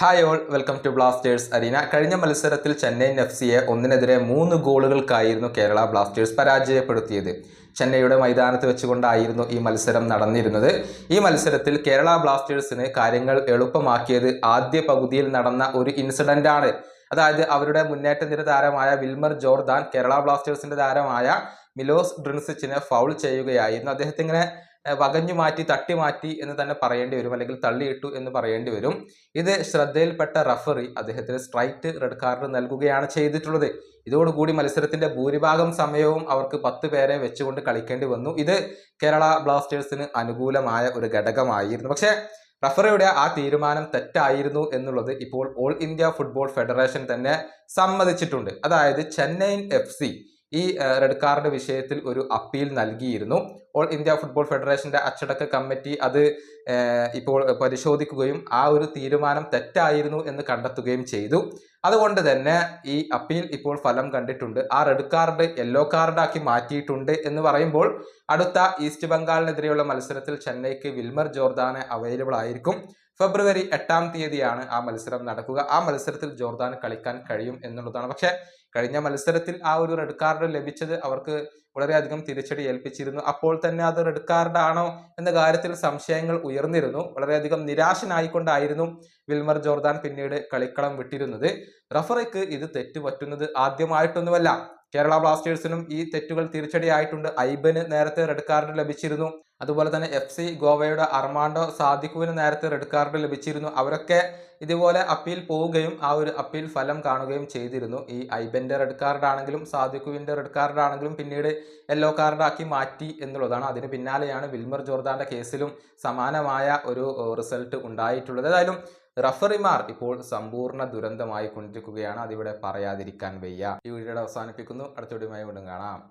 Hi all, welcome to Blasters arena. കഴിഞ്ഞ മത്സരത്തിൽ ചെന്നൈയിൻ എഫ്.സിയെ 1-നെതിരെ 3 ഗോളുകൾക്കായിരുന്നു കേരള ബ്ലാസ്റ്റേഴ്സ് പരാജയപ്പെടുത്തിയത്. ചെന്നൈയുടെ മൈതാനത്ത് വെച്ചുകൊണ്ടായിരുന്നു ഈ മത്സരം നടന്നിരുന്നത്. ഈ മത്സരത്തിൽ കേരള ബ്ലാസ്റ്റേഴ്സിന് കാര്യങ്ങൾ എളുപ്പമാക്കിയത് ആദ്യ പകുതിയിൽ നടന്ന ഒരു ഇൻസിഡന്റാണ്. അതായത് അവരുടെ മുന്നേറ്റ നിര താരമായ വിൽമർ ജോർദാൻ കേരള ബ്ലാസ്റ്റേഴ്സിന്റെ താരമായ മിലോസ് ഡ്രിൻസിച്ചിനെ ഫൗൾ ചെയ്യുകയായിരുന്നു. അദ്ദേഹത്തെ ഇങ്ങനെ വകഞ്ഞു മാറ്റി, തട്ടി മാറ്റി എന്ന് തന്നെ പറയേണ്ടി വരും, അല്ലെങ്കിൽ തള്ളിയിട്ടു എന്ന് പറയേണ്ടി വരും. ഇത് ശ്രദ്ധയിൽപ്പെട്ട റഫറി അദ്ദേഹത്തിന് സ്ട്രൈറ്റ് റെഡ് കാർഡ് നൽകുകയാണ് ചെയ്തിട്ടുള്ളത്. ഇതോടുകൂടി മത്സരത്തിന്റെ ഭൂരിഭാഗം സമയവും അവർക്ക് 10 പേരെ വെച്ചുകൊണ്ട് കളിക്കേണ്ടി വന്നു. ഇത് കേരള ബ്ലാസ്റ്റേഴ്സിന് അനുകൂലമായ ഒരു ഘടകമായിരുന്നു. പക്ഷേ റഫറിയുടെ ആ തീരുമാനം തെറ്റായിരുന്നു എന്നുള്ളത് ഇപ്പോൾ ഓൾ ഇന്ത്യ ഫുട്ബോൾ ഫെഡറേഷൻ തന്നെ സമ്മതിച്ചിട്ടുണ്ട്. അതായത് ചെന്നൈയിൻ എഫ്.സി ഈ റെഡ് കാർഡ് വിഷയത്തിൽ ഒരു അപ്പീൽ നൽകിയിരുന്നു. ഓൾ ഇന്ത്യ ഫുട്ബോൾ ഫെഡറേഷന്റെ അച്ചടക്ക കമ്മിറ്റി അത് ഇപ്പോൾ പരിശോധിക്കുകയും ആ ഒരു തീരുമാനം തെറ്റായിരുന്നു എന്ന് കണ്ടെത്തുകയും ചെയ്തു. അതുകൊണ്ട് തന്നെ ഈ അപ്പീൽ ഇപ്പോൾ ഫലം കണ്ടിട്ടുണ്ട്. ആ റെഡ് കാർഡ് യെല്ലോ കാർഡാക്കി മാറ്റിയിട്ടുണ്ട് എന്ന് പറയുമ്പോൾ അടുത്ത ഈസ്റ്റ് ബംഗാളിനെതിരെയുള്ള മത്സരത്തിൽ ചെന്നൈക്ക് വിൽമർ ജോർദാന് അവൈലബിൾ ആയിരിക്കും. ഫെബ്രുവരി 8-ാം തീയതിയാണ് ആ മത്സരം നടക്കുക. ആ മത്സരത്തിൽ ജോർദാന് കളിക്കാൻ കഴിയും എന്നുള്ളതാണ്. പക്ഷെ കഴിഞ്ഞ മത്സരത്തിൽ ആ ഒരു റെഡ് കാർഡ് ലഭിച്ചത് അവർക്ക് വളരെയധികം തിരിച്ചടി ഏൽപ്പിച്ചിരുന്നു. അപ്പോൾ തന്നെ അത് റെഡ് കാർഡാണോ എന്ന കാര്യത്തിൽ സംശയങ്ങൾ ഉയർന്നിരുന്നു. വളരെയധികം നിരാശനായിക്കൊണ്ടായിരുന്നു വിൽമർ ജോർദാൻ പിന്നീട് കളിക്കളം വിട്ടിരുന്നത്. റഫറിക്ക് ഇത് തെറ്റുപറ്റുന്നത് ആദ്യമായിട്ടൊന്നുമല്ല. കേരള ബ്ലാസ്റ്റേഴ്സിനും ഈ തെറ്റുകൾ തിരിച്ചടിയായിട്ടുണ്ട്. ഐബന് നേരത്തെ റെഡ് കാർഡ് ലഭിച്ചിരുന്നു. അതുപോലെ തന്നെ എഫ്.സി ഗോവയുടെ അർമാൻഡോ സാദിഖുവിന് നേരത്തെ റെഡ് കാർഡ് ലഭിച്ചിരുന്നു. അവരൊക്കെ ഇതുപോലെ അപ്പീൽ പോവുകയും ആ ഒരു അപ്പീൽ ഫലം കാണുകയും ചെയ്തിരുന്നു. ഈ ഐബന്റെ റെഡ് കാർഡ് ആണെങ്കിലും സാദിഖുവിന്റെ റെഡ് കാർഡ് ആണെങ്കിലും പിന്നീട് യെല്ലോ കാർഡാക്കി മാറ്റി എന്നുള്ളതാണ്. അതിന് പിന്നാലെയാണ് വിൽമർ ജോർദാന്റെ കേസിലും സമാനമായ ഒരു റിസൾട്ട് ഉണ്ടായിട്ടുള്ളത്. ഏതായാലും റഫറിമാർ ഇപ്പോൾ സമ്പൂർണ്ണ ദുരന്തമായി കൊണ്ടിരിക്കുകയാണ്. അതിവിടെ പറയാതിരിക്കാൻ വയ്യ. ഈ വീഡിയോ അവസാനിപ്പിക്കുന്നു. അടുത്ത വീഡിയോയുമായി വീണ്ടും കാണാം.